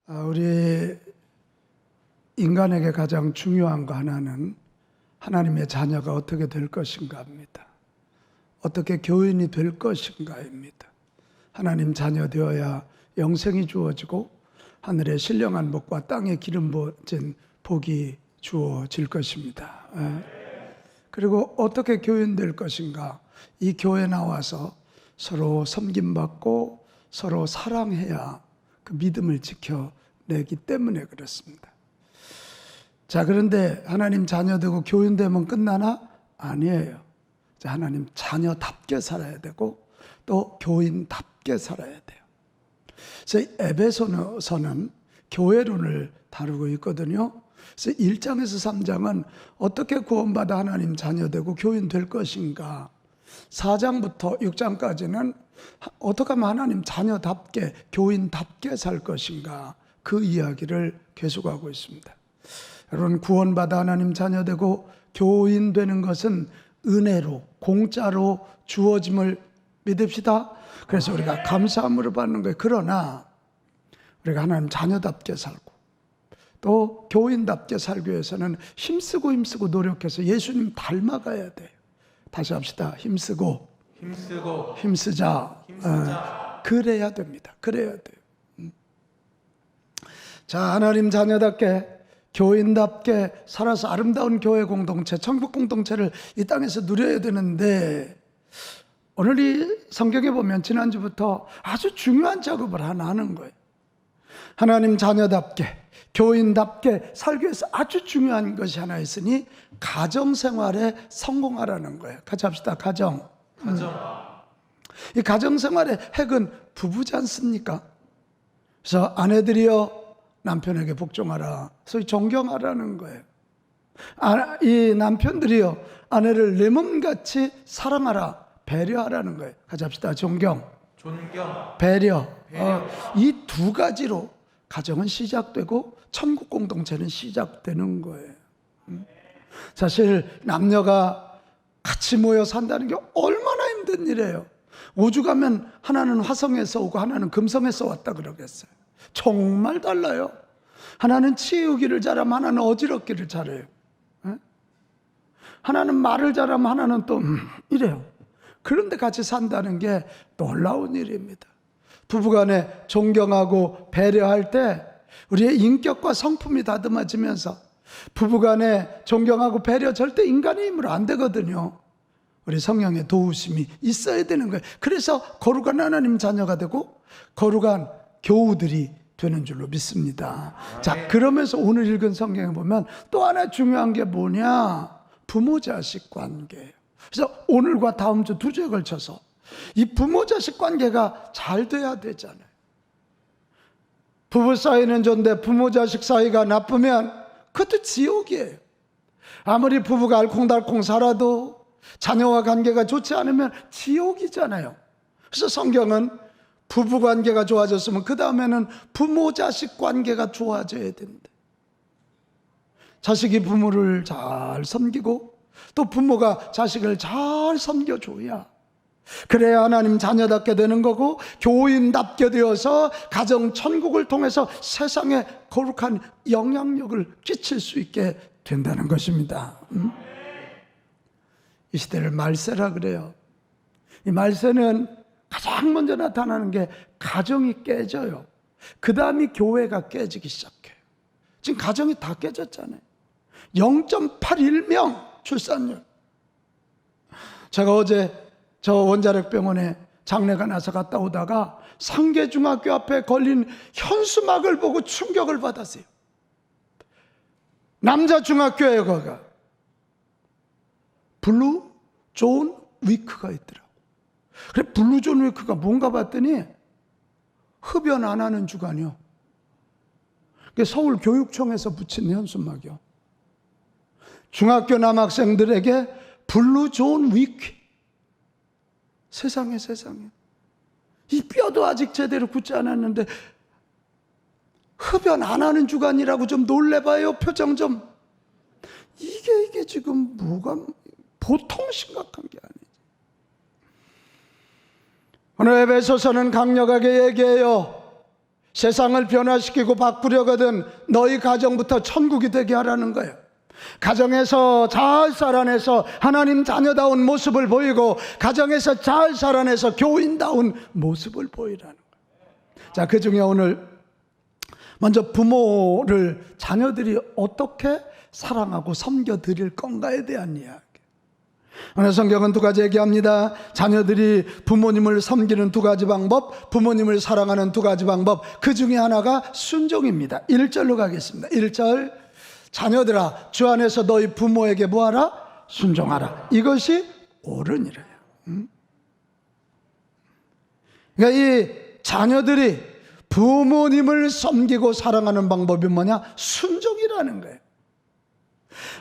우리 인간에게 가장 중요한 거 하나는 하나님의 자녀가 어떻게 될 것인가입니다. 어떻게 교인이 될 것인가입니다. 하나님 자녀 되어야 영생이 주어지고 하늘의 신령한 복과 땅에 기름 부어진 복이 주어질 것입니다. 그리고 어떻게 교인 될 것인가? 이 교회 나와서 서로 섬김받고 서로 사랑해야 그 믿음을 지켜내기 때문에 그렇습니다. 자, 그런데 하나님 자녀 되고 교인 되면 끝나나? 아니에요. 자, 하나님 자녀답게 살아야 되고 또 교인답게 살아야 돼요. 그래서 에베소서는 교회론을 다루고 있거든요. 그래서 1장에서 3장은 어떻게 구원받아 하나님 자녀 되고 교인 될 것인가, 4장부터 6장까지는 어떻게 하면 하나님 자녀답게 교인답게 살 것인가, 그 이야기를 계속하고 있습니다. 여러분, 구원받아 하나님 자녀 되고 교인 되는 것은 은혜로 공짜로 주어짐을 믿읍시다. 그래서 우리가 감사함으로 받는 거예요. 그러나 우리가 하나님 자녀답게 살고 또 교인답게 살기 위해서는 힘쓰고 노력해서 예수님 닮아가야 돼요. 다시 합시다. 힘쓰고 힘쓰자. 그래야 됩니다. 그래야 돼요. 자, 하나님 자녀답게 교인답게 살아서 아름다운 교회 공동체, 천국 공동체를 이 땅에서 누려야 되는데, 오늘 이 성경에 보면 지난주부터 아주 중요한 작업을 하나 하는 거예요. 하나님 자녀답게 교인답게 살기 위해서 아주 중요한 것이 하나 있으니 가정생활에 성공하라는 거예요. 같이 합시다. 가정. 이 가정생활의 핵은 부부지 않습니까? 그래서 아내들이여 남편에게 복종하라, 소위 존경하라는 거예요. 이 남편들이여 아내를 내 몸같이 사랑하라, 배려하라는 거예요. 같이 합시다. 존경. 배려. 이 두 가지로 가정은 시작되고 천국 공동체는 시작되는 거예요. 사실 남녀가 같이 모여 산다는 게 얼마나 힘든 일이에요. 오죽하면 하나는 화성에서 오고 하나는 금성에서 왔다 그러겠어요. 정말 달라요. 하나는 치우기를 잘하면 하나는 어지럽기를 잘해요. 하나는 말을 잘하면 하나는 또 이래요. 그런데 같이 산다는 게 놀라운 일입니다. 부부간에 존경하고 배려할 때 우리의 인격과 성품이 다듬어지면서, 부부간에 존경하고 배려 절대 인간의 힘으로 안 되거든요. 우리 성령의 도우심이 있어야 되는 거예요. 그래서 거룩한 하나님 자녀가 되고 거룩한 교우들이 되는 줄로 믿습니다. 자, 그러면서 오늘 읽은 성경에 보면 또 하나 중요한 게 뭐냐? 부모 자식 관계예요. 그래서 오늘과 다음 주 2주에 걸쳐서 이 부모 자식 관계가 잘 돼야 되잖아요. 부부 사이는 좋은데 부모 자식 사이가 나쁘면 그것도 지옥이에요. 아무리 부부가 알콩달콩 살아도 자녀와 관계가 좋지 않으면 지옥이잖아요. 그래서 성경은 부부 관계가 좋아졌으면 그 다음에는 부모 자식 관계가 좋아져야 된대. 자식이 부모를 잘 섬기고 또 부모가 자식을 잘 섬겨줘야, 그래야 하나님 자녀답게 되는 거고 교인답게 되어서 가정 천국을 통해서 세상에 거룩한 영향력을 끼칠 수 있게 된다는 것입니다. 이 시대를 말세라 그래요. 이 말세는 가장 먼저 나타나는 게 가정이 깨져요. 그 다음이 교회가 깨지기 시작해요. 지금 가정이 다 깨졌잖아요. 0.81명 출산율. 제가 어제 저 원자력병원에 장례가 나서 갔다 오다가 상계중학교 앞에 걸린 현수막을 보고 충격을 받았어요. 남자 중학교예요. 거기가 블루 존 위크가 있더라고. 그래, 블루 존 위크가 뭔가 봤더니 흡연 안 하는 주간이요. 서울 교육청에서 붙인 현수막이요. 중학교 남학생들에게 블루 존 위크. 세상에. 이 뼈도 아직 제대로 굳지 않았는데 흡연 안 하는 주간이라고 좀 놀래봐요. 표정 좀. 이게 지금 뭐가 보통 심각한 게 아니지. 오늘 에베소서는 강력하게 얘기해요. 세상을 변화시키고 바꾸려거든 너희 가정부터 천국이 되게 하라는 거예요. 가정에서 잘 살아내서 하나님 자녀다운 모습을 보이고, 가정에서 잘 살아내서 교인다운 모습을 보이라는 거예요. 자, 그 중에 오늘 먼저 부모를 자녀들이 어떻게 사랑하고 섬겨드릴 건가에 대한 이야기. 오늘 성경은 두 가지 얘기합니다. 자녀들이 부모님을 섬기는 두 가지 방법, 부모님을 사랑하는 두 가지 방법. 그 중에 하나가 순종입니다. 1절로 가겠습니다. 1절, 자녀들아 주 안에서 너희 부모에게 뭐하라? 순종하라. 이것이 옳으니라요. 그러니까 이 자녀들이 부모님을 섬기고 사랑하는 방법이 뭐냐? 순종이라는 거예요.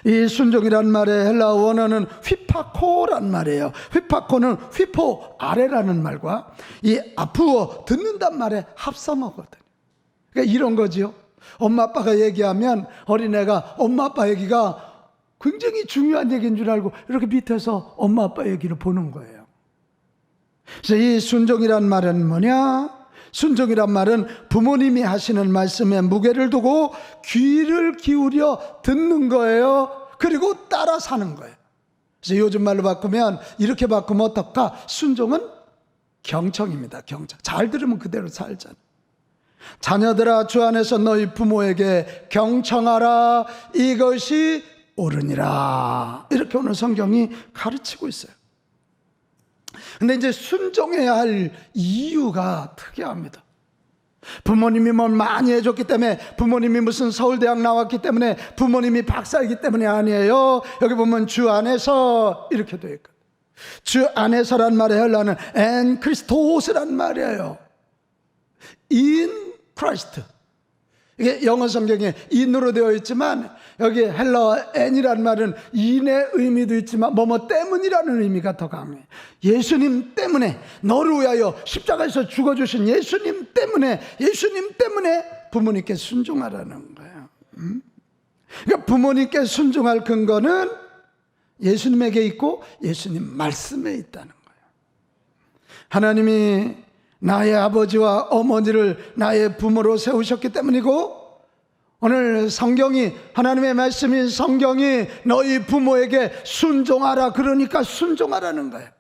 이 순종이란 말의 헬라어 원어는 휘파코란 말이에요. 휘파코는 휘포 아래라는 말과 이 아프어 듣는단 말의 합성어거든요. 그러니까 이런 거지요. 엄마 아빠가 얘기하면 어린애가 엄마 아빠 얘기가 굉장히 중요한 얘기인 줄 알고 이렇게 밑에서 엄마 아빠 얘기를 보는 거예요. 그래서 이 순종이란 말은 뭐냐? 순종이란 말은 부모님이 하시는 말씀에 무게를 두고 귀를 기울여 듣는 거예요. 그리고 따라 사는 거예요. 그래서 요즘 말로 바꾸면, 이렇게 바꾸면 어떨까? 순종은 경청입니다. 경청. 잘 들으면 그대로 살잖아. 자녀들아 주 안에서 너희 부모에게 경청하라. 이것이 옳으니라. 이렇게 오늘 성경이 가르치고 있어요. 근데 이제 순종해야 할 이유가 특이합니다. 부모님이 뭘 많이 해줬기 때문에, 부모님이 무슨 서울대학 나왔기 때문에, 부모님이 박사이기 때문이 아니에요. 여기 보면 주 안에서 이렇게 되어 있거든요. 주 안에서란 말의 헬라어는 엔 크리스토스란 말이에요. In Christ. 이게 영어 성경에 in으로 되어 있지만, 여기 헬라어 n이란 말은 in의 의미도 있지만 뭐뭐 때문이라는 의미가 더 강해요. 예수님 때문에, 너를 위하여 십자가에서 죽어주신 예수님 때문에 부모님께 순종하라는 거예요. 그러니까 부모님께 순종할 근거는 예수님에게 있고 예수님 말씀에 있다는 거예요. 하나님이 나의 아버지와 어머니를 나의 부모로 세우셨기 때문이고, 오늘 성경이, 하나님의 말씀인 성경이 너희 부모에게 순종하라 그러니까 순종하라는 거예요.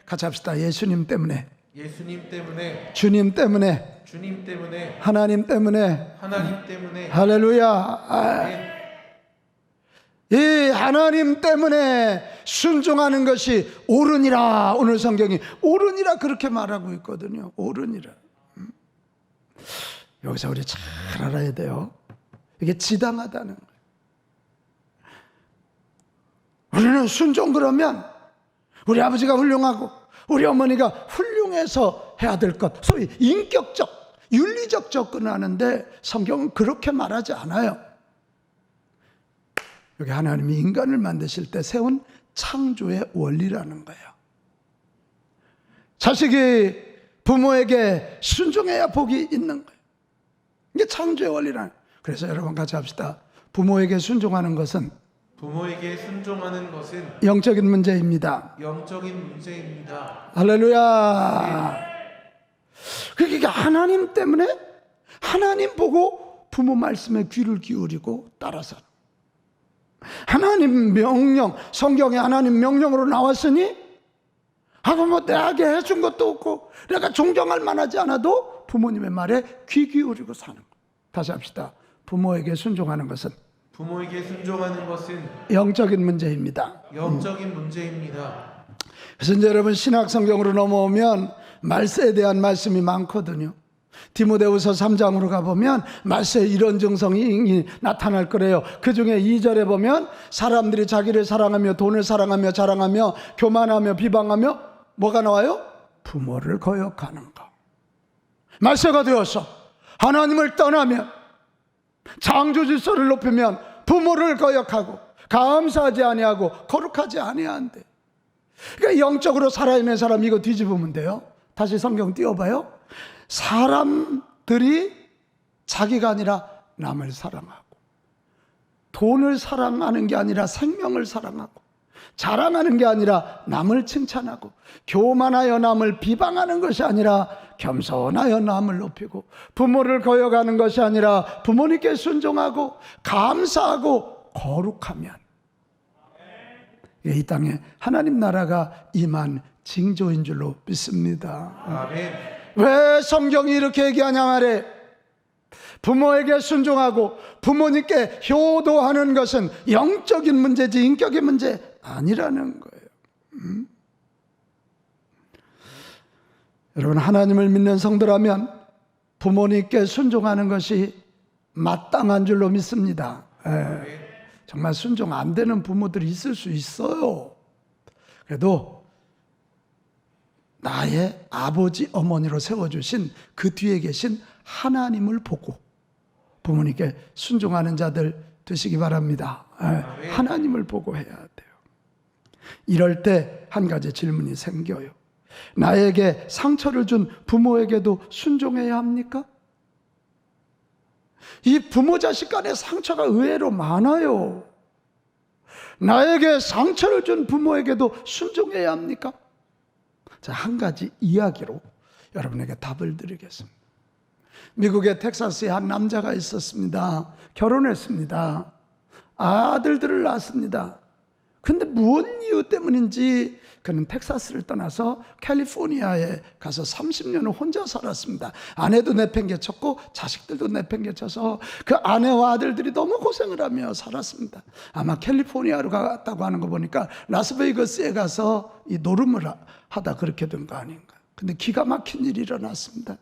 같이 합시다. 예수님 때문에, 예수님 때문에, 주님 때문에, 주님 때문에, 하나님 때문에, 하나님 때문에. 할렐루야. 이 하나님 때문에 순종하는 것이 옳으니라. 오늘 성경이 옳으니라 그렇게 말하고 있거든요. 옳으니라. 여기서 우리 잘 알아야 돼요. 이게 지당하다는 거예요. 우리는 순종 그러면 우리 아버지가 훌륭하고 우리 어머니가 훌륭해서 해야 될 것, 소위 인격적, 윤리적 접근을 하는데 성경은 그렇게 말하지 않아요. 여기 하나님이 인간을 만드실 때 세운 창조의 원리라는 거예요. 자식이 부모에게 순종해야 복이 있는 거예요. 이게 창조의 원리라는 거예요. 그래서 여러분 같이 합시다. 부모에게 순종하는 것은 영적인 문제입니다. 영적인 문제입니다. 할렐루야. 그러니까 하나님 때문에, 하나님 보고 부모 말씀에 귀를 기울이고 따라서, 하나님 명령, 성경에 하나님 명령으로 나왔으니 하고 뭐 내게 해준 것도 없고 내가 존경할 만하지 않아도 부모님의 말에 귀 기울이고 사는 거. 다시 합시다. 부모에게 순종하는 것은 영적인 문제입니다. 영적인 문제입니다. 그래서 이제 여러분 신약 성경으로 넘어오면 말세에 대한 말씀이 많거든요. 디모데후서 3장으로 가보면 말세에 이런 증상이 나타날 거래요. 그 중에 2절에 보면 사람들이 자기를 사랑하며 돈을 사랑하며 자랑하며 교만하며 비방하며 뭐가 나와요? 부모를 거역하는 거. 말세가 되어서 하나님을 떠나면, 창조 질서를 높이면 부모를 거역하고 감사하지 아니하고 거룩하지 아니한대. 그러니까 영적으로 살아있는 사람 이거 뒤집으면 돼요. 다시 성경 띄워봐요. 사람들이 자기가 아니라 남을 사랑하고, 돈을 사랑하는 게 아니라 생명을 사랑하고, 자랑하는 게 아니라 남을 칭찬하고, 교만하여 남을 비방하는 것이 아니라 겸손하여 남을 높이고, 부모를 거역하는 것이 아니라 부모님께 순종하고 감사하고 거룩하면 이 땅에 하나님 나라가 임한 징조인 줄로 믿습니다. 아멘. 왜 성경이 이렇게 얘기하냐 말해. 부모에게 순종하고 부모님께 효도하는 것은 영적인 문제지 인격의 문제 아니라는 거예요. 여러분, 하나님을 믿는 성도라면 부모님께 순종하는 것이 마땅한 줄로 믿습니다. 정말 순종 안 되는 부모들이 있을 수 있어요. 그래도 나의 아버지 어머니로 세워주신 그 뒤에 계신 하나님을 보고 부모님께 순종하는 자들 되시기 바랍니다. 하나님을 보고 해야 돼요. 이럴 때 한 가지 질문이 생겨요. 나에게 상처를 준 부모에게도 순종해야 합니까? 이 부모 자식 간의 상처가 의외로 많아요. 나에게 상처를 준 부모에게도 순종해야 합니까? 자, 한 가지 이야기로 여러분에게 답을 드리겠습니다. 미국의 텍사스에 한 남자가 있었습니다. 결혼했습니다. 아들들을 낳았습니다. 근데 무슨 이유 때문인지 그는 텍사스를 떠나서 캘리포니아에 가서 30년을 혼자 살았습니다. 아내도 내팽개쳤고 자식들도 내팽개쳐서 그 아내와 아들들이 너무 고생을 하며 살았습니다. 아마 캘리포니아로 갔다고 하는 거 보니까 라스베이거스에 가서 이 노름을 하다 그렇게 된 거 아닌가. 근데 기가 막힌 일이 일어났습니다.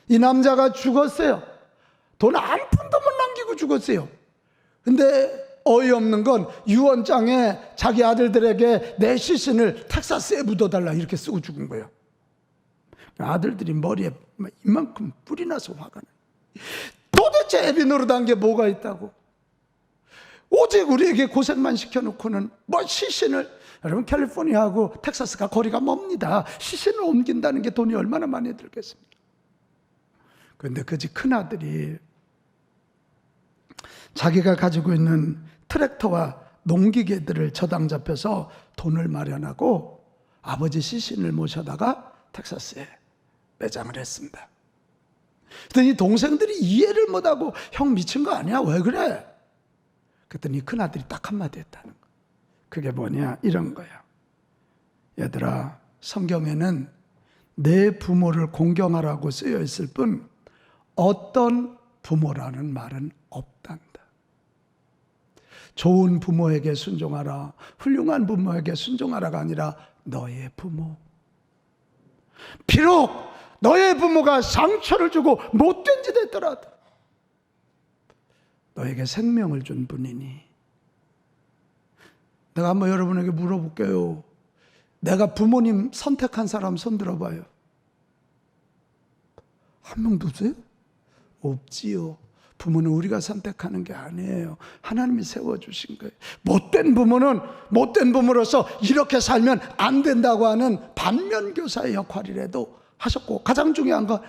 이 남자가 죽었어요. 돈 한 푼도 못 남기고 죽었어요. 근데 어이없는 건 유언장에 자기 아들들에게 내 시신을 텍사스에 묻어달라 이렇게 쓰고 죽은 거예요. 아들들이 머리에 이만큼 뿔이 나서 화가 나요. 도대체 애비 노릇한 게 뭐가 있다고. 오직 우리에게 고생만 시켜놓고는 뭐 시신을, 여러분 캘리포니아하고 텍사스가 거리가 멉니다. 시신을 옮긴다는 게 돈이 얼마나 많이 들겠습니까? 그런데 그 집 큰아들이 자기가 가지고 있는 트랙터와 농기계들을 저당 잡혀서 돈을 마련하고 아버지 시신을 모셔다가 텍사스에 매장을 했습니다. 그랬더니 동생들이 이해를 못하고 형 미친 거 아니야? 왜 그래? 그랬더니 큰아들이 딱 한마디 했다는 거. 그게 뭐냐? 이런 거야. 얘들아, 성경에는 내 부모를 공경하라고 쓰여 있을 뿐 어떤 부모라는 말은 없단다. 좋은 부모에게 순종하라, 훌륭한 부모에게 순종하라가 아니라 너의 부모. 비록 너의 부모가 상처를 주고 못된 짓 했더라도 너에게 생명을 준 분이니. 내가 한번 여러분에게 물어볼게요. 내가 부모님 선택한 사람 손 들어봐요. 한 명도 없어요? 없지요. 부모는 우리가 선택하는 게 아니에요. 하나님이 세워주신 거예요. 못된 부모는 못된 부모로서 이렇게 살면 안 된다고 하는 반면교사의 역할이라도 하셨고, 가장 중요한 건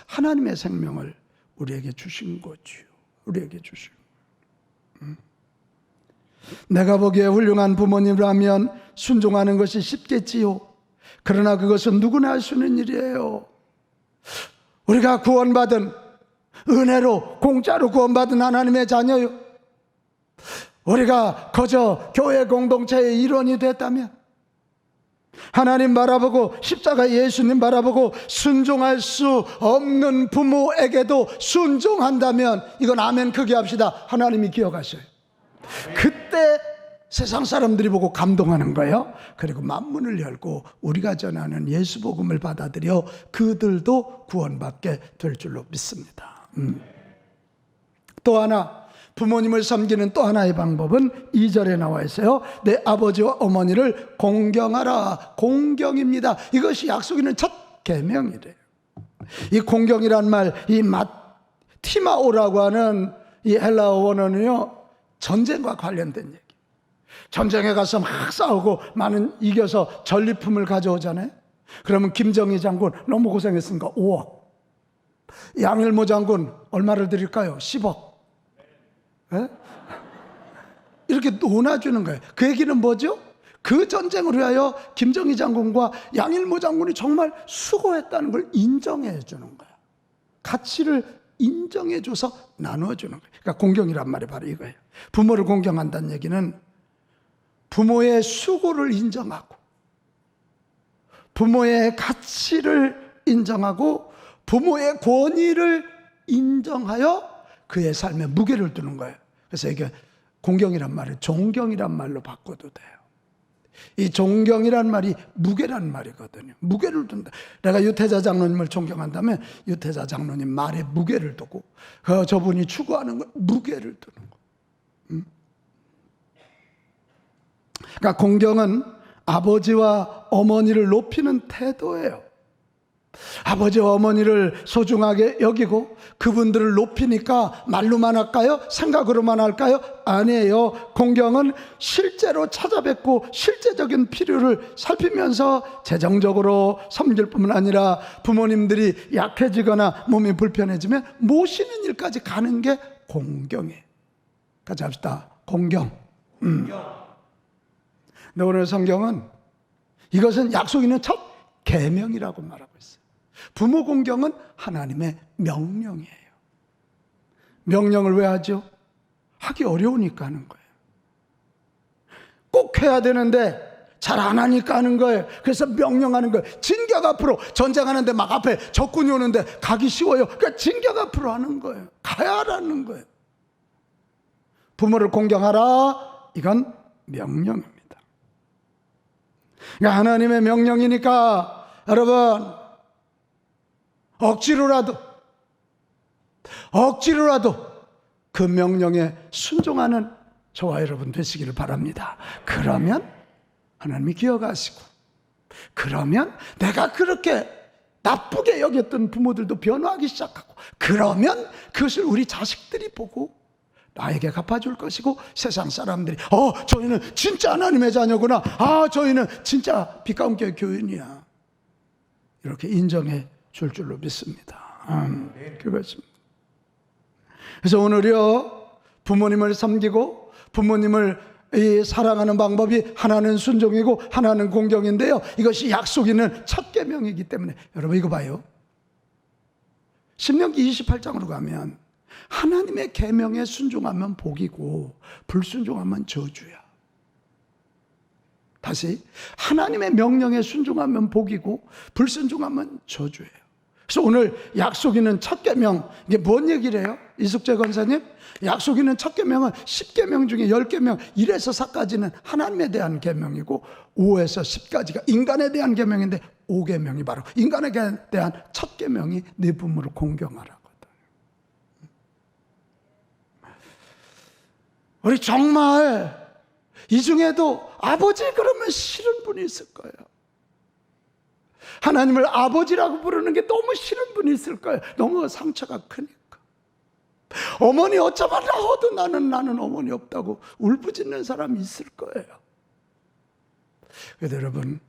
하나님의 생명을 우리에게 주신 거지요. 우리에게 주신 거예요. 내가 보기에 훌륭한 부모님이라면 순종하는 것이 쉽겠지요. 그러나 그것은 누구나 할 수 있는 일이에요. 우리가 구원받은 은혜로 공짜로 구원받은 하나님의 자녀요. 우리가 거저 교회 공동체의 일원이 됐다면, 하나님 바라보고 십자가 예수님 바라보고 순종할 수 없는 부모에게도 순종한다면, 이건 아멘 크게 합시다. 하나님이 기억하셔요. 그때 세상 사람들이 보고 감동하는 거예요. 그리고 만문을 열고 우리가 전하는 예수 복음을 받아들여 그들도 구원받게 될 줄로 믿습니다. 또 하나, 부모님을 섬기는 또 하나의 방법은 2절에 나와 있어요. 내 아버지와 어머니를 공경하라. 공경입니다. 이것이 약속 있는 첫 계명이래요. 이 공경이란 말, 이 티마오라고 하는 이 헬라어 원어는요, 전쟁과 관련된 얘기. 전쟁에 가서 막 싸우고 많은 이겨서 전리품을 가져오잖아요. 그러면 김정희 장군 너무 고생했으니까 5억. 양일모 장군 얼마를 드릴까요? 10억. 예? 이렇게 논아주는 거예요. 그 얘기는 뭐죠? 그 전쟁을 위하여 김정희 장군과 양일모 장군이 정말 수고했다는 걸 인정해 주는 거예요. 가치를 인정해 줘서 나누어 주는 거예요. 그러니까 공경이란 말이 바로 이거예요. 부모를 공경한다는 얘기는 부모의 수고를 인정하고 부모의 가치를 인정하고 부모의 권위를 인정하여 그의 삶에 무게를 두는 거예요. 그래서 이게 공경이란 말을 존경이란 말로 바꿔도 돼요. 이 존경이란 말이 무게란 말이거든요. 무게를 둔다. 내가 유태자 장로님을 존경한다면 유태자 장로님 말에 무게를 두고 저분이 추구하는 거 무게를 두는 거. 그러니까 공경은 아버지와 어머니를 높이는 태도예요. 아버지와 어머니를 소중하게 여기고 그분들을 높이니까 말로만 할까요? 생각으로만 할까요? 아니에요. 공경은 실제로 찾아뵙고 실제적인 필요를 살피면서 재정적으로 섬길 뿐만 아니라 부모님들이 약해지거나 몸이 불편해지면 모시는 일까지 가는 게 공경이에요. 같이 합시다. 공경. 근데 오늘 성경은 이것은 약속 있는 첫 계명이라고 말하고 있어요. 부모 공경은 하나님의 명령이에요. 명령을 왜 하죠? 하기 어려우니까 하는 거예요. 꼭 해야 되는데 잘 안 하니까 하는 거예요. 그래서 명령하는 거예요. 진격 앞으로 전쟁하는데 막 앞에 적군이 오는데 가기 쉬워요. 그러니까 진격 앞으로 하는 거예요. 가야 하라는 거예요. 부모를 공경하라. 이건 명령입니다. 그러니까 하나님의 명령이니까 여러분 억지로라도 그 명령에 순종하는 저와 여러분 되시기를 바랍니다. 그러면 하나님이 기억하시고 그러면 내가 그렇게 나쁘게 여겼던 부모들도 변화하기 시작하고 그러면 그것을 우리 자식들이 보고 나에게 갚아줄 것이고 세상 사람들이 저희는 진짜 하나님의 자녀구나. 저희는 진짜 빛가운 교회 교인이야. 이렇게 인정해 줄 줄로 믿습니다. 그것입니다. 그래서 오늘요 부모님을 섬기고 부모님을 사랑하는 방법이 하나는 순종이고 하나는 공경인데요. 이것이 약속 있는 첫 계명이기 때문에 여러분 이거 봐요. 신명기 28장으로 가면 하나님의 계명에 순종하면 복이고 불순종하면 저주야. 다시 하나님의 명령에 순종하면 복이고 불순종하면 저주예요. 그래서 오늘 약속 있는 첫 계명 이게 뭔 얘기를 해요? 이숙재 권사님 약속 있는 첫 계명은 10계명 중에 10계명 1에서 4까지는 하나님에 대한 계명이고 5에서 10까지가 인간에 대한 계명인데 5계명이 바로 인간에 대한 첫 계명이 네 부모를 공경하라거든. 우리 정말 이 중에도 아버지 그러면 싫은 분이 있을 거예요. 하나님을 아버지라고 부르는 게 너무 싫은 분이 있을 거예요. 너무 상처가 크니까. 어머니 어쩌면 나도 나는 어머니 없다고 울부짖는 사람이 있을 거예요. 그래서 여러분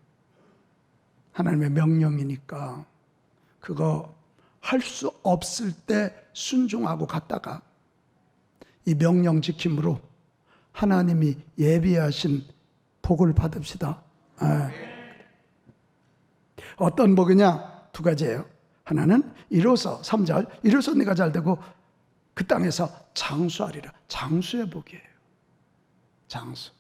하나님의 명령이니까 그거 할 수 없을 때 순종하고 갔다가 이 명령 지킴으로 하나님이 예비하신 복을 받읍시다. 어떤 복이냐? 두 가지예요. 하나는 이로써 3절 이로써 네가 잘되고 그 땅에서 장수하리라. 장수의 복이에요. 장수.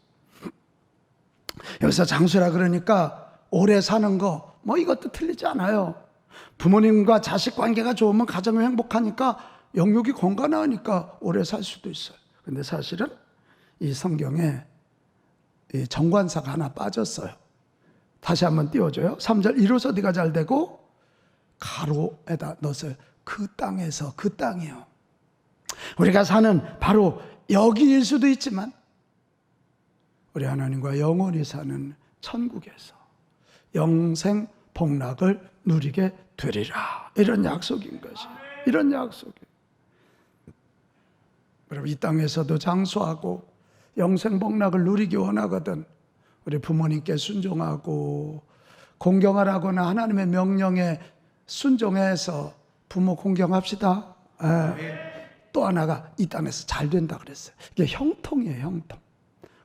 여기서 장수라 그러니까 오래 사는 거 뭐 이것도 틀리지 않아요. 부모님과 자식 관계가 좋으면 가정이 행복하니까 영육이 건강하니까 오래 살 수도 있어요. 근데 사실은 이 성경에 이 정관사가 하나 빠졌어요. 다시 한번 띄워줘요. 3절 이로써 네가 잘되고 가로에다 넣었어요. 그 땅에서 그 땅이요. 우리가 사는 바로 여기일 수도 있지만 우리 하나님과 영원히 사는 천국에서 영생 복락을 누리게 되리라. 이런 약속인 것이. 이런 약속이. 여러분 이 땅에서도 장수하고 영생 복락을 누리기 원하거든. 우리 부모님께 순종하고 공경하라거나 하나님의 명령에 순종해서 부모 공경합시다. 또 하나가 이 땅에서 잘 된다 그랬어요. 이게 형통이에요. 형통.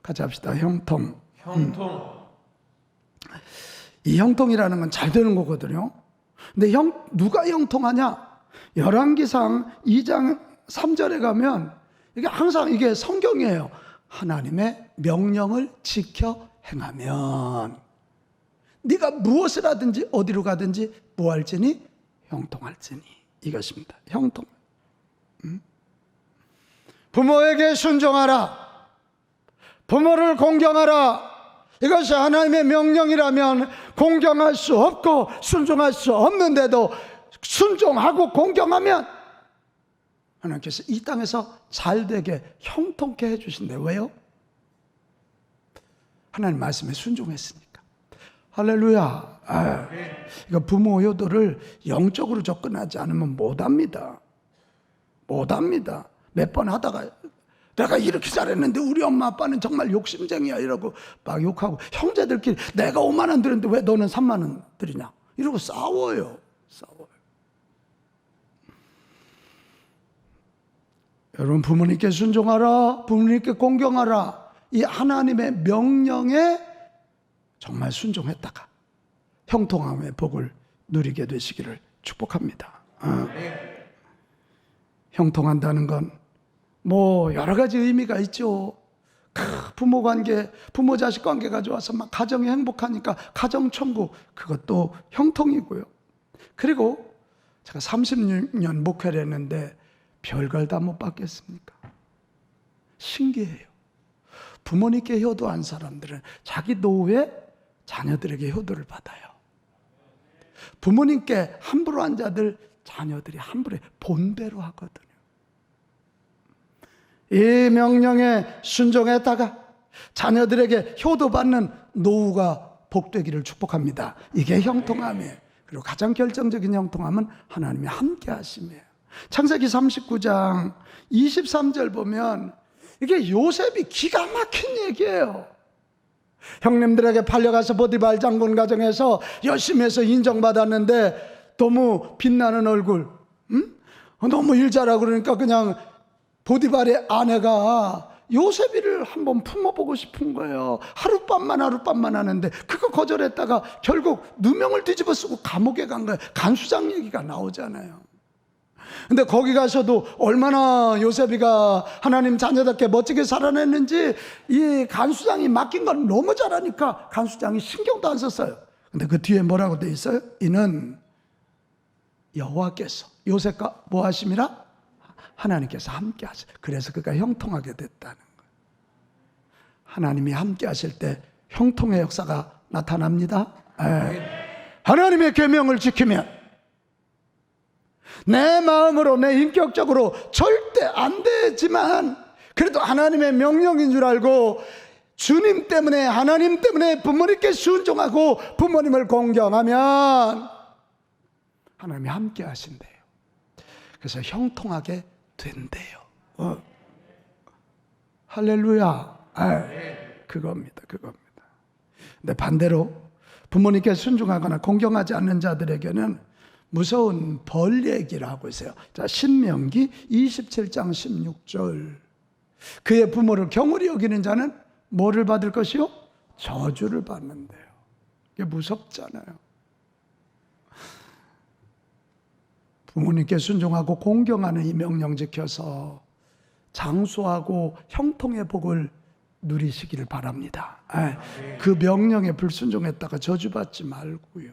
같이 합시다. 형통. 형통. 이 형통이라는 건 잘 되는 거거든요. 근데 누가 형통하냐? 열왕기상 2장 3절에 가면 이게 항상 이게 성경이에요. 하나님의 명령을 지켜 행하면 네가 무엇을 하든지 어디로 가든지 무할지니 형통할지니, 이것입니다. 형통. 부모에게 순종하라. 부모를 공경하라. 이것이 하나님의 명령이라면 공경할 수 없고 순종할 수 없는데도 순종하고 공경하면 하나님께서 이 땅에서 잘되게 형통케 해주신대요. 왜요? 하나님 말씀에 순종했으니까. 할렐루야. 이거 부모 효도를 영적으로 접근하지 않으면 못합니다. 못합니다. 몇 번 하다가 내가 이렇게 잘했는데 우리 엄마 아빠는 정말 욕심쟁이야 이러고 막 욕하고, 형제들끼리 내가 5만 원 드렸는데 왜 너는 3만 원 드리냐 이러고 싸워요. 여러분, 부모님께 순종하라, 부모님께 공경하라, 이 하나님의 명령에 정말 순종했다가 형통함의 복을 누리게 되시기를 축복합니다. 형통한다는 건 뭐 여러 가지 의미가 있죠. 부모 관계, 부모 자식 관계 가져와서 막 가정이 행복하니까 가정 천국, 그것도 형통이고요. 그리고 제가 36년 목회를 했는데 별걸 다 못 받겠습니까? 신기해요. 부모님께 효도한 사람들은 자기 노후에 자녀들에게 효도를 받아요. 부모님께 함부로 한 자들, 자녀들이 함부로 본대로 하거든요. 이 명령에 순종했다가 자녀들에게 효도받는 노후가 복되기를 축복합니다. 이게 형통함이에요. 그리고 가장 결정적인 형통함은 하나님이 함께 하심이에요. 창세기 39장 23절 보면 이게 요셉이 기가 막힌 얘기예요. 형님들에게 팔려가서 보디발 장군 가정에서 열심히 해서 인정받았는데 너무 빛나는 얼굴, 너무 일 잘하고 그러니까 그냥 보디발의 아내가 요셉이를 한번 품어보고 싶은 거예요. 하룻밤만 하는데 그거 거절했다가 결국 누명을 뒤집어 쓰고 감옥에 간 거예요. 간수장 얘기가 나오잖아요. 근데 거기 가서도 얼마나 요셉이가 하나님 자녀답게 멋지게 살아냈는지 이 간수장이 맡긴 건 너무 잘하니까 간수장이 신경도 안 썼어요. 근데 그 뒤에 뭐라고 돼 있어요? 이는 여호와께서 요셉과 뭐 하심이라? 하나님께서 함께 하세요. 그래서 그가 형통하게 됐다는 거예요. 하나님이 함께 하실 때 형통의 역사가 나타납니다. 하나님의 계명을 지키면 내 마음으로, 내 인격적으로 절대 안 되지만 그래도 하나님의 명령인 줄 알고 주님 때문에, 하나님 때문에 부모님께 순종하고 부모님을 공경하면 하나님이 함께 하신대요. 그래서 형통하게 된대요. 할렐루야. 그겁니다. 근데 반대로 부모님께 순종하거나 공경하지 않는 자들에게는 무서운 벌 얘기를 하고 있어요. 자, 신명기 27장 16절. 그의 부모를 경홀히 여기는 자는 뭐를 받을 것이요? 저주를 받는데요. 이게 무섭잖아요. 부모님께 순종하고 공경하는 이 명령 지켜서 장수하고 형통의 복을 누리시기를 바랍니다. 그 명령에 불순종했다가 저주받지 말고요.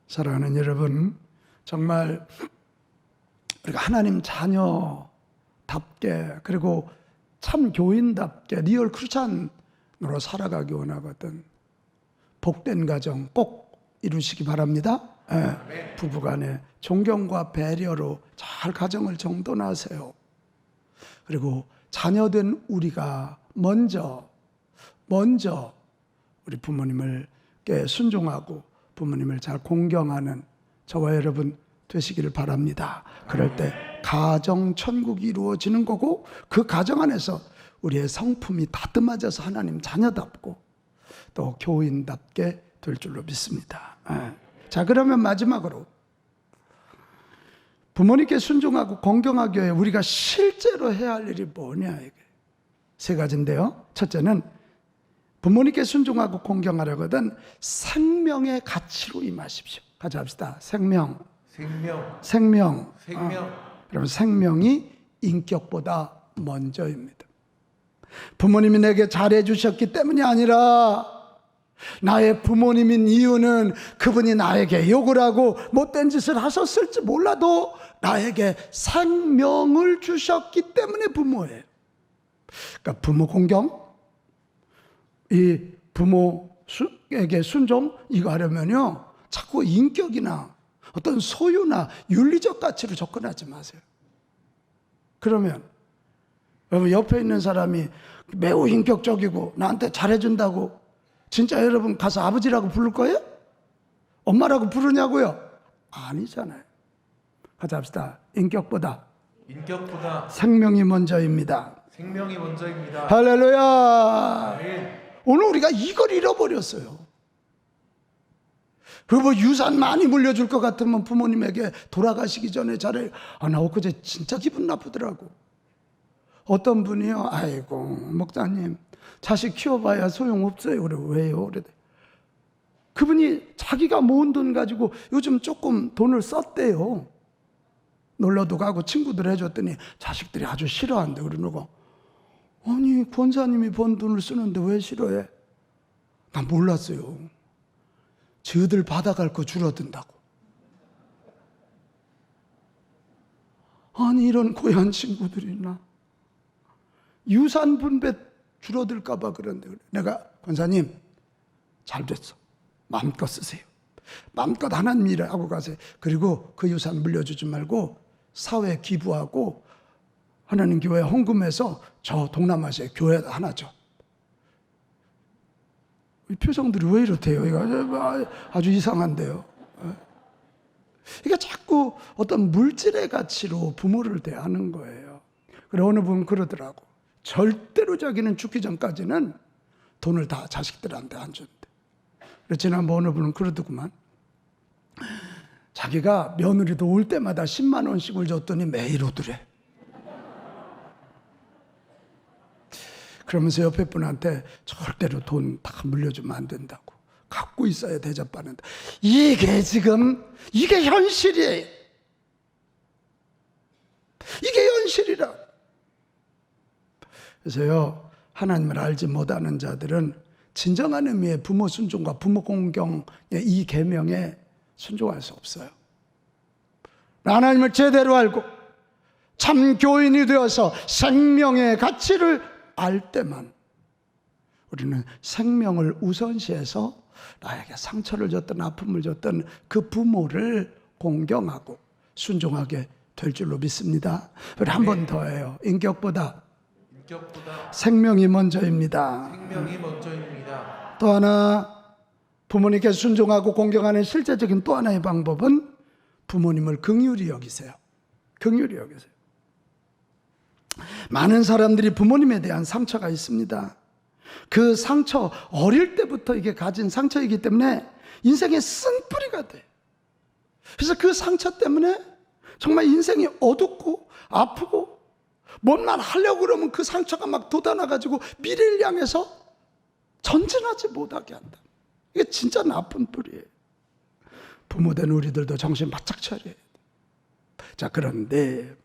사랑하는 여러분, 정말 우리가 하나님 자녀답게 그리고 참 교인답게 리얼 크리스찬으로 살아가기 원하거든. 복된 가정 꼭 이루시기 바랍니다. 부부간에 존경과 배려로 잘 가정을 정돈하세요. 그리고 자녀된 우리가 먼저 우리 부모님을께 순종하고 부모님을 잘 공경하는 저와 여러분 되시기를 바랍니다. 그럴 때 가정 천국이 이루어지는 거고 그 가정 안에서 우리의 성품이 다듬어져서 하나님 자녀답고 또 교인답게 될 줄로 믿습니다. 자, 그러면 마지막으로 부모님께 순종하고 공경하기 위해 우리가 실제로 해야 할 일이 뭐냐, 이게 세 가지인데요. 첫째는 부모님께 순종하고 공경하려거든 생명의 가치로 임하십시오. 같이 합시다. 생명. 여러분, 생명이 인격보다 먼저입니다. 부모님이 내게 잘해 주셨기 때문이 아니라 나의 부모님인 이유는 그분이 나에게 욕을 하고 못된 짓을 하셨을지 몰라도 나에게 생명을 주셨기 때문에 부모예요. 그러니까 부모 공경, 이 부모에게 순종, 이거 하려면요 자꾸 인격이나 어떤 소유나 윤리적 가치로 접근하지 마세요. 그러면 여러분, 옆에 있는 사람이 매우 인격적이고 나한테 잘해준다고 진짜 여러분 가서 아버지라고 부를 거예요? 엄마라고 부르냐고요? 아니잖아요. 같이 합시다. 인격보다 생명이 먼저입니다. 할렐루야. 오늘 우리가 이걸 잃어버렸어요. 그리고 뭐 유산 많이 물려줄 것 같으면 부모님에게 돌아가시기 전에 잘해. 나 엊그제 진짜 기분 나쁘더라고. 어떤 분이요, 아이고 목사님 자식 키워봐야 소용없어요. 그래. 왜요? 그래. 그분이 자기가 모은 돈 가지고 요즘 조금 돈을 썼대요. 놀러도 가고 친구들 해줬더니 자식들이 아주 싫어한대. 그러고, 아니 권사님이 번 돈을 쓰는데 왜 싫어해? 난 몰랐어요. 저들 받아갈 거 줄어든다고. 아니 이런 고얀 친구들이 있나? 유산 분배 줄어들까 봐 그런데, 내가 권사님 잘 됐어, 마음껏 쓰세요, 마음껏 하나님 일을 하고 가세요. 그리고 그 유산 물려주지 말고 사회에 기부하고 하나님 교회 헌금해서 저 동남아시아 교회 하나 줘. 이 표정들이 왜 이렇대요? 이거 아주 이상한데요. 이게 자꾸 어떤 물질의 가치로 부모를 대하는 거예요. 그래, 어느 분은 그러더라고. 절대로 자기는 죽기 전까지는 돈을 다 자식들한테 안 준대. 그래서 지난번 어느 분은 그러더구만. 자기가 며느리도 올 때마다 10만 원씩을 줬더니 매일 오더래. 그러면서 옆에 분한테 절대로 돈 다 물려주면 안 된다고, 갖고 있어야 대접받는다. 이게 지금 이게 현실이에요. 이게 현실이라. 그래서요, 하나님을 알지 못하는 자들은 진정한 의미의 부모 순종과 부모 공경의 이 계명에 순종할 수 없어요. 하나님을 제대로 알고 참 교인이 되어서 생명의 가치를 알 때만 우리는 생명을 우선시해서 나에게 상처를 줬던 아픔을 줬던 그 부모를 공경하고 순종하게 될 줄로 믿습니다. 우리 한 번 더 해요. 인격보다 생명이 먼저입니다. 또 하나, 부모님께 순종하고 공경하는 실제적인 또 하나의 방법은 부모님을 긍휼히 여기세요. 긍휼히 여기세요. 많은 사람들이 부모님에 대한 상처가 있습니다. 그 상처, 어릴 때부터 이게 가진 상처이기 때문에 인생의 쓴뿌리가 돼. 그래서 그 상처 때문에 정말 인생이 어둡고 아프고 뭔 말 하려고 그러면 그 상처가 막 돋아나가지고 미래를 향해서 전진하지 못하게 한다. 이게 진짜 나쁜 뿌리예요. 부모된 우리들도 정신 바짝 차려야 돼. 자, 그런데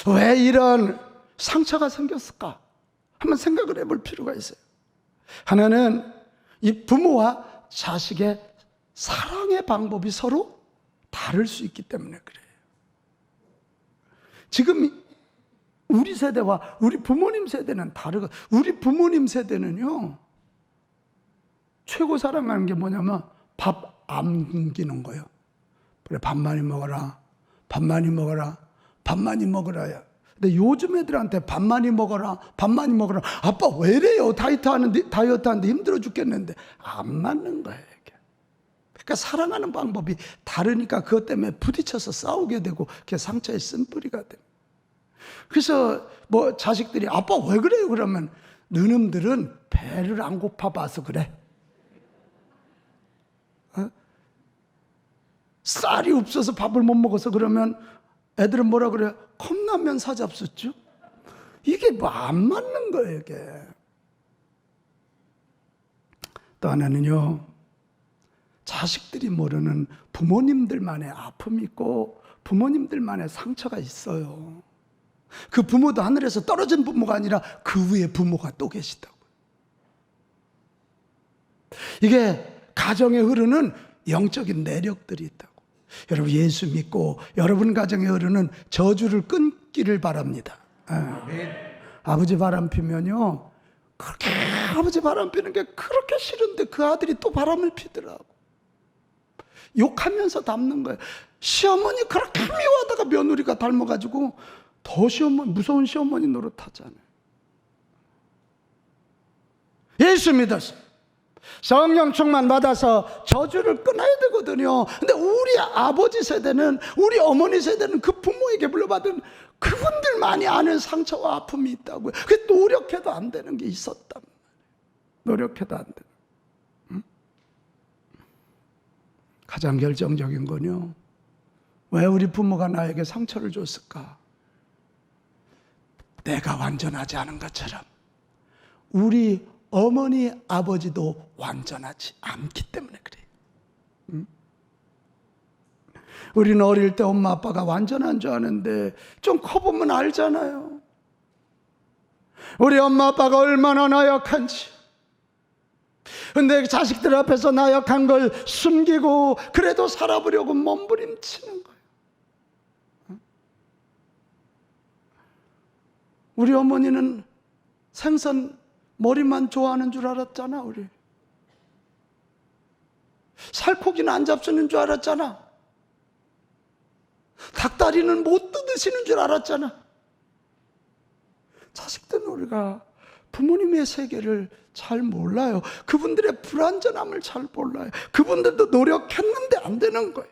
왜 이런 상처가 생겼을까? 한번 생각을 해볼 필요가 있어요. 하나는 이 부모와 자식의 사랑의 방법이 서로 다를 수 있기 때문에 그래요. 지금 우리 세대와 우리 부모님 세대는 다르고, 우리 부모님 세대는요, 최고 사랑하는 게 뭐냐면 밥 안 굶기는 거예요. 그래, 밥 많이 먹어라, 밥 많이 먹어라, 밥 많이 먹으라야. 근데 요즘 애들한테 밥 많이 먹어라, 밥 많이 먹어라. 아빠 왜 이래요? 다이어트 하는데 힘들어 죽겠는데. 안 맞는 거예요, 이게. 그러니까 사랑하는 방법이 다르니까 그것 때문에 부딪혀서 싸우게 되고 그게 상처의 쓴뿌리가 돼요. 그래서 뭐 자식들이 아빠 왜 그래요? 그러면 너놈들은 배를 안 고파봐서 그래. 쌀이 없어서 밥을 못 먹어서 그러면 애들은 뭐라 그래요? 컵라면 사잡수죠? 이게 뭐 안 맞는 거예요, 이게. 또 하나는요, 자식들이 모르는 부모님들만의 아픔이 있고 부모님들만의 상처가 있어요. 그 부모도 하늘에서 떨어진 부모가 아니라 그 위에 부모가 또 계시다고. 이게 가정에 흐르는 영적인 내력들이 있다고. 여러분, 예수 믿고 여러분 가정에 흐르는 저주를 끊기를 바랍니다. 아버지 바람 피면요, 그렇게 아버지 바람 피는 게 그렇게 싫은데 그 아들이 또 바람을 피더라고. 욕하면서 닮는 거예요. 시어머니 그렇게 미워하다가 며느리가 닮아가지고 더 무서운 시어머니 노릇하잖아요. 예수 믿었어. 성령 충만 받아서 저주를 끊어야 되거든요. 근데 우리 아버지 세대는, 우리 어머니 세대는 그 부모에게 물려받은 그분들만이 아는 상처와 아픔이 있다고요. 그게 노력해도 안 되는 게 있었단 말이에요. 노력해도 안 되는. 가장 결정적인 건요, 왜 우리 부모가 나에게 상처를 줬을까? 내가 완전하지 않은 것처럼 우리 어머니, 아버지도 완전하지 않기 때문에 그래요. 우리는 어릴 때 엄마, 아빠가 완전한 줄 아는데 좀 커보면 알잖아요. 우리 엄마, 아빠가 얼마나 나약한지. 근데 자식들 앞에서 나약한 걸 숨기고 그래도 살아보려고 몸부림치는 거예요. 우리 어머니는 생선 머리만 좋아하는 줄 알았잖아, 우리. 살코기는 안 잡수는 줄 알았잖아. 닭다리는 못 뜯으시는 줄 알았잖아. 자식들은 우리가 부모님의 세계를 잘 몰라요. 그분들의 불완전함을 잘 몰라요. 그분들도 노력했는데 안 되는 거예요.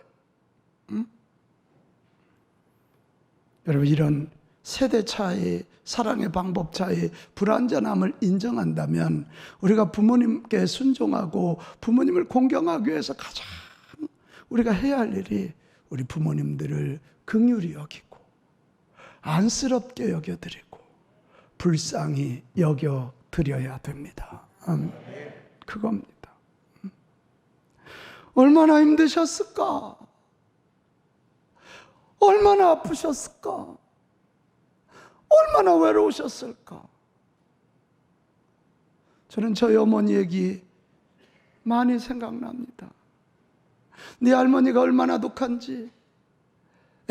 여러분, 이런 세대 차이, 사랑의 방법 차이, 불완전함을 인정한다면 우리가 부모님께 순종하고 부모님을 공경하기 위해서 가장 우리가 해야 할 일이 우리 부모님들을 긍휼히 여기고 안쓰럽게 여겨드리고 불쌍히 여겨드려야 됩니다. 그겁니다. 얼마나 힘드셨을까? 얼마나 아프셨을까? 얼마나 외로우셨을까? 저는 저희 어머니 얘기 많이 생각납니다. 네 할머니가 얼마나 독한지.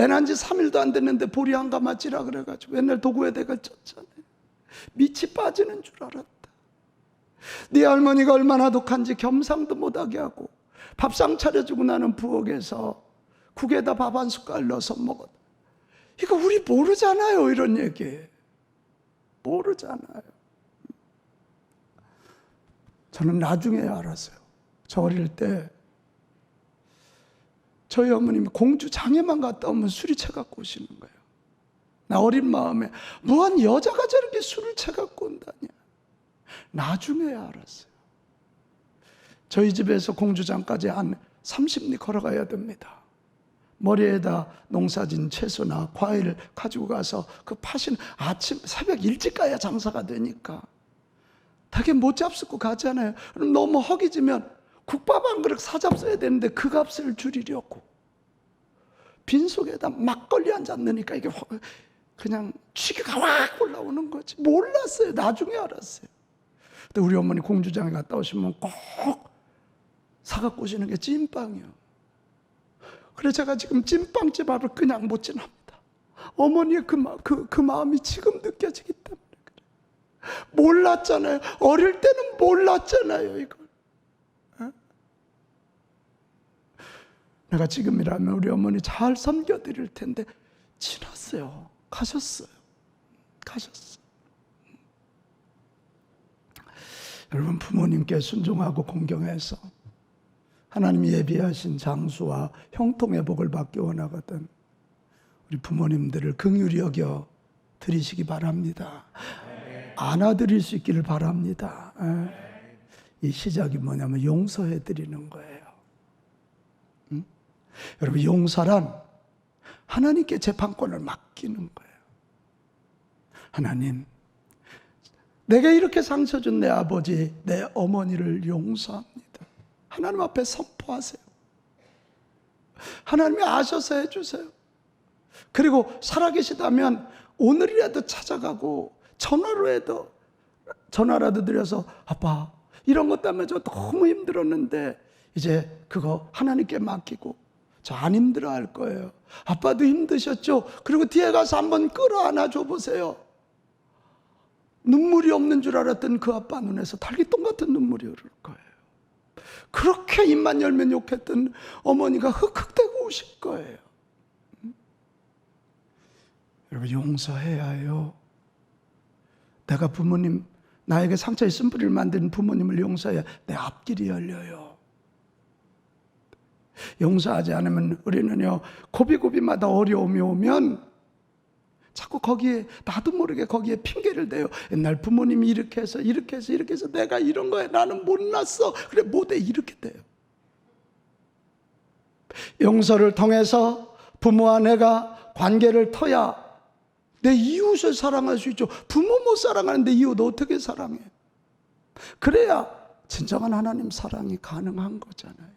애 낳은 지 3일도 안 됐는데 볼이 안 감아지라 그래가지고 옛날 도구에 대가 쪘잖아요. 밑이 빠지는 줄 알았다. 네 할머니가 얼마나 독한지 겸상도 못하게 하고 밥상 차려주고 나는 부엌에서 국에다 밥 한 숟갈 넣어서 먹었다. 이거 우리 모르잖아요, 이런 얘기. 모르잖아요. 저는 나중에 알았어요. 저 어릴 때 저희 어머님이 공주 장에만 갔다 오면 술이 채갖고 오시는 거예요. 나 어린 마음에 무한 여자가 저렇게 술을 채갖고 온다냐. 나중에 알았어요. 저희 집에서 공주장까지 한 30리 걸어가야 됩니다. 머리에다 농사진 채소나 과일을 가지고 가서 그 파시는 아침 새벽 일찍 가야 장사가 되니까 되게 못 잡수고 가잖아요. 그럼 너무 허기지면 국밥 한 그릇 사잡숴야 되는데 그 값을 줄이려고 빈속에다 막걸리 한 잔 넣으니까 이게 그냥 취기가 확 올라오는 거지. 몰랐어요. 나중에 알았어요. 근데 우리 어머니 공주장에 갔다 오시면 꼭 사갖고 오시는 게 찐빵이요. 그래서 제가 지금 찐빵집 앞을 그냥 못 지납니다. 어머니의 그 마음이 지금 느껴지기 때문에 그래. 몰랐잖아요. 어릴 때는 몰랐잖아요, 이걸. 내가 지금이라면 우리 어머니 잘 섬겨드릴 텐데 지났어요. 가셨어요. 여러분, 부모님께 순종하고 공경해서 하나님이 예비하신 장수와 형통의 복을 받기 원하거든 우리 부모님들을 긍휼히 여겨 드리시기 바랍니다. 안아드릴 수 있기를 바랍니다. 이 시작이 뭐냐면 용서해 드리는 거예요. 여러분, 용서란 하나님께 재판권을 맡기는 거예요. 하나님, 내가 이렇게 상처 준 내 아버지, 내 어머니를 용서합니다. 하나님 앞에 선포하세요. 하나님이 아셔서 해주세요. 그리고 살아계시다면 오늘이라도 찾아가고 전화라도 드려서 아빠, 이런 것 때문에 저 너무 힘들었는데 이제 그거 하나님께 맡기고 저 안 힘들어 할 거예요. 아빠도 힘드셨죠? 그리고 뒤에 가서 한번 끌어안아 줘 보세요. 눈물이 없는 줄 알았던 그 아빠 눈에서 달기똥 같은 눈물이 흐를 거예요. 그렇게 입만 열면 욕했던 어머니가 흑흑대고 우실 거예요. 여러분, 용서해야 해요. 내가 부모님, 나에게 상처의 쓴뿌리를 만든 부모님을 용서해야 내 앞길이 열려요. 용서하지 않으면 우리는요, 고비고비마다 어려움이 오면 자꾸 거기에, 나도 모르게 거기에 핑계를 대요. 옛날 부모님이 이렇게 해서 내가 이런 거에 나는 못났어. 그래, 못해. 이렇게 돼요. 용서를 통해서 부모와 내가 관계를 터야 내 이웃을 사랑할 수 있죠. 부모 못 사랑하는데 이웃 어떻게 사랑해? 그래야 진정한 하나님 사랑이 가능한 거잖아요.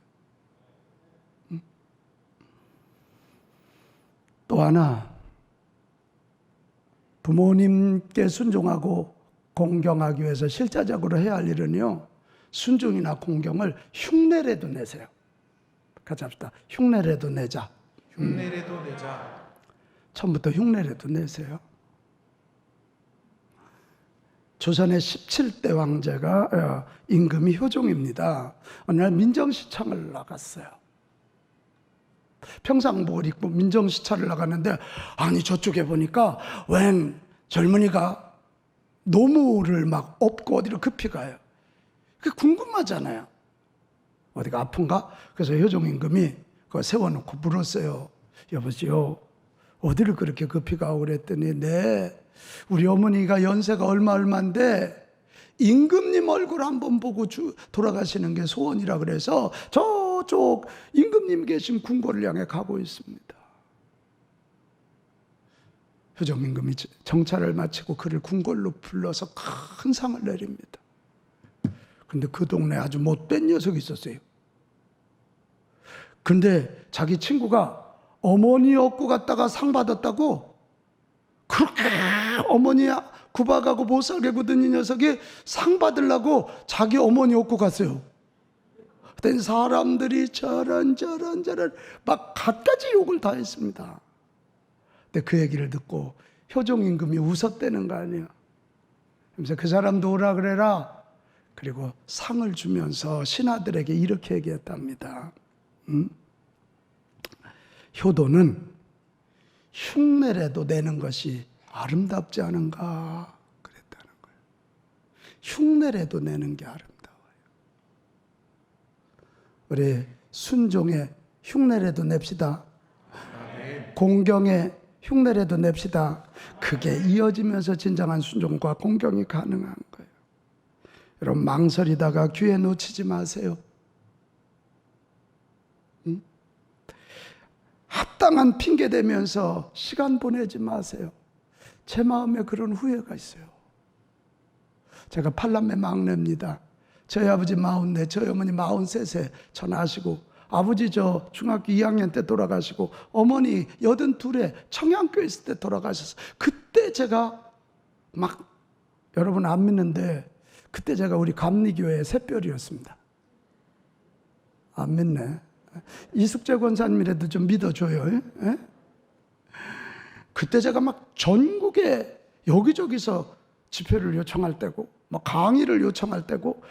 또 하나, 부모님께 순종하고 공경하기 위해서 실제적으로 해야 할 일은요, 순종이나 공경을 흉내라도 내세요. 같이 합시다. 흉내라도 내자. 흉내라도 내자. 처음부터 흉내라도 내세요. 조선의 17대 왕제가 임금이 효종입니다. 어느 날 민정시청을 나갔어요. 평상복을 입고 민정시찰을 나갔는데, 아니 저쪽에 보니까 웬 젊은이가 노무를 막 업고 어디로 급히 가요. 그게 궁금하잖아요. 어디가 아픈가? 그래서 효종 임금이 그거 세워놓고 물었어요. 여보시오, 어디를 그렇게 급히 가고 그랬더니, 네, 우리 어머니가 연세가 얼마인데 임금님 얼굴 한번 보고 돌아가시는 게 소원이라 그래서 저쪽 임금님 계신 궁궐을 향해 가고 있습니다. 효종 임금이 정찰을 마치고 그를 궁궐로 불러서 큰 상을 내립니다. 근데 그 동네에 아주 못된 녀석이 있었어요. 근데 자기 친구가 어머니 업고 갔다가 상 받았다고 그렇게 어머니 구박하고 못살게 굳은 이 녀석이 상 받으려고 자기 어머니 업고 갔어요. 그때 사람들이 저런 막 갖가지 욕을 다 했습니다. 근데 그 얘기를 듣고 효종 임금이 웃었다는 거 아니에요. 그래서 그 사람도 오라 그래라. 그리고 상을 주면서 신하들에게 이렇게 얘기했답니다. 효도는 흉내라도 내는 것이 아름답지 않은가 그랬다는 거예요. 흉내라도 내는 게 아름다워요. 우리 순종에 흉내라도 냅시다. 공경에 흉내라도 냅시다. 그게 이어지면서 진정한 순종과 공경이 가능한 거예요. 여러분, 망설이다가 기회 놓치지 마세요. 합당한 핑계 대면서 시간 보내지 마세요. 제 마음에 그런 후회가 있어요. 제가 8남매 막내입니다. 저희 아버지 44, 저희 어머니 43세 전화하시고, 아버지 저 중학교 2학년 때 돌아가시고, 어머니 82에 청양교회 있을 때 돌아가셨어요. 그때 제가 막, 여러분 안 믿는데 그때 제가 우리 감리교회의 샛별이었습니다. 안 믿네. 이숙재 권사님이라도 좀 믿어줘요. 에? 그때 제가 막 전국에 여기저기서 집회를 요청할 때고, 막 강의를 요청할 때고,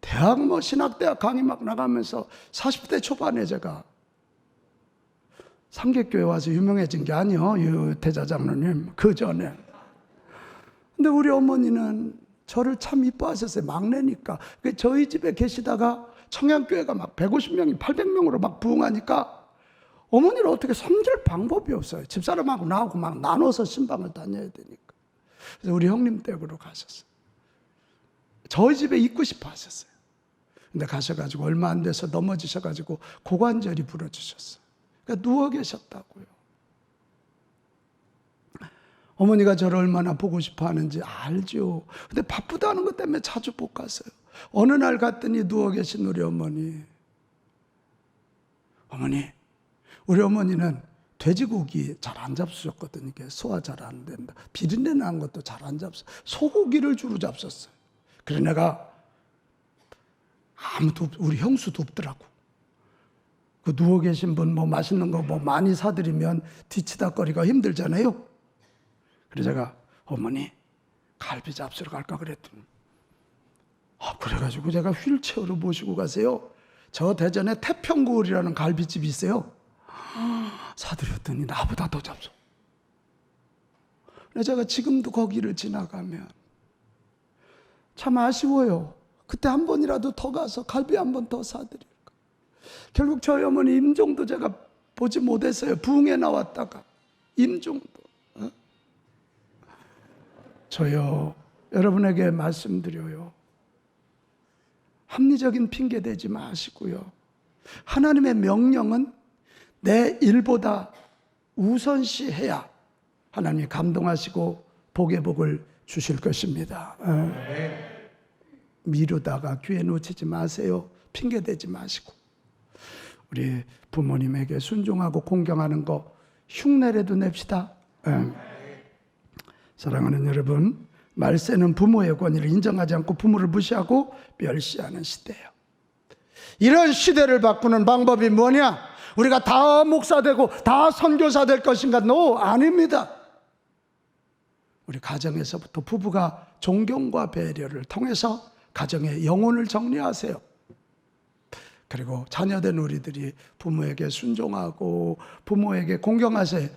대학 신학대학 강의 막 나가면서 40대 초반에 제가 상계교회 와서 유명해진 게 아니요, 유태자 장로님. 그 전에. 근데 우리 어머니는 저를 참 이뻐하셨어요. 막내니까. 저희 집에 계시다가 청양교회가 막 150명이 800명으로 막 부흥하니까 어머니를 어떻게 섬길 방법이 없어요. 집사람하고 나하고 막 나눠서 신방을 다녀야 되니까. 그래서 우리 형님 댁으로 가셨어요. 저희 집에 있고 싶어 하셨어요. 근데 가셔가지고 얼마 안 돼서 넘어지셔가지고 고관절이 부러지셨어요. 그러니까 누워 계셨다고요. 어머니가 저를 얼마나 보고 싶어 하는지 알죠. 근데 바쁘다는 것 때문에 자주 못 갔어요. 어느 날 갔더니 누워 계신 우리 어머니. 우리 어머니는 돼지고기 잘 안 잡수셨거든요. 이게 소화 잘 안 된다. 비린내 나는 것도 잘 안 잡수. 소고기를 주로 잡섰어요. 그래 내가 아무도 우리 형수도 없더라고. 그 누워 계신 분 뭐 맛있는 거 뭐 많이 사드리면 뒤치다거리가 힘들잖아요. 그래서 제가 어머니 갈비 잡수러 갈까 그랬더니 그래가지고 제가 휠체어로 모시고 가세요. 저 대전에 태평구울이라는 갈비집이 있어요. 사드렸더니 나보다 더 잡숴. 그래서 제가 지금도 거기를 지나가면 참 아쉬워요. 그때 한 번이라도 더 가서 갈비 한 번 더 사드릴까. 결국 저희 어머니 임종도 제가 보지 못했어요. 부흥에 나왔다가 임종도. 저요, 여러분에게 말씀드려요. 합리적인 핑계 대지 마시고요. 하나님의 명령은 내 일보다 우선시해야 하나님이 감동하시고 복의 복을 주실 것입니다. 미루다가 기회 놓치지 마세요. 핑계 대지 마시고. 우리 부모님에게 순종하고 공경하는 거 흉내라도 냅시다. 사랑하는 여러분, 말세는 부모의 권위를 인정하지 않고 부모를 무시하고 멸시하는 시대예요. 이런 시대를 바꾸는 방법이 뭐냐? 우리가 다 목사 되고 다 선교사 될 것인가? No, 아닙니다. 우리 가정에서부터 부부가 존경과 배려를 통해서 가정의 영혼을 정리하세요. 그리고 자녀된 우리들이 부모에게 순종하고 부모에게 공경하세요.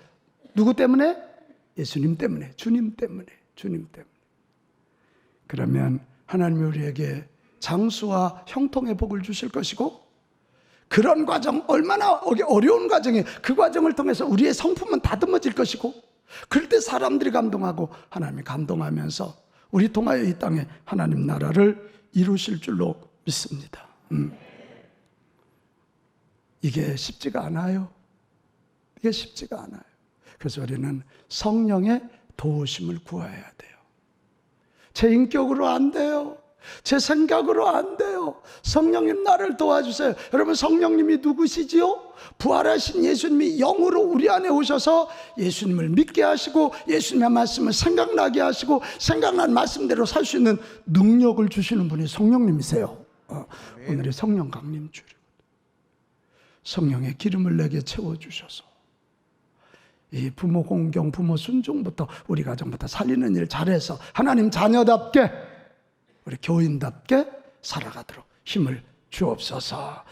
누구 때문에? 예수님 때문에, 주님 때문에, 주님 때문에. 그러면 하나님이 우리에게 장수와 형통의 복을 주실 것이고, 그런 과정, 얼마나 어려운 과정이에요. 그 과정을 통해서 우리의 성품은 다듬어질 것이고, 그럴 때 사람들이 감동하고 하나님이 감동하면서 우리 통하여 이 땅에 하나님 나라를 이루실 줄로 믿습니다. 이게 쉽지가 않아요. 이게 쉽지가 않아요. 그래서 우리는 성령의 도우심을 구해야 돼요. 제 인격으로 안 돼요. 제 생각으로 안 돼요. 성령님 나를 도와주세요. 여러분, 성령님이 누구시지요? 부활하신 예수님이 영으로 우리 안에 오셔서 예수님을 믿게 하시고 예수님의 말씀을 생각나게 하시고 생각난 말씀대로 살 수 있는 능력을 주시는 분이 성령님이세요. 오늘의 성령 강림 주일, 성령의 기름을 내게 채워주셔서 이 부모 공경, 부모 순종부터 우리 가정부터 살리는 일 잘해서 하나님 자녀답게, 우리 교인답게 살아가도록 힘을 주옵소서.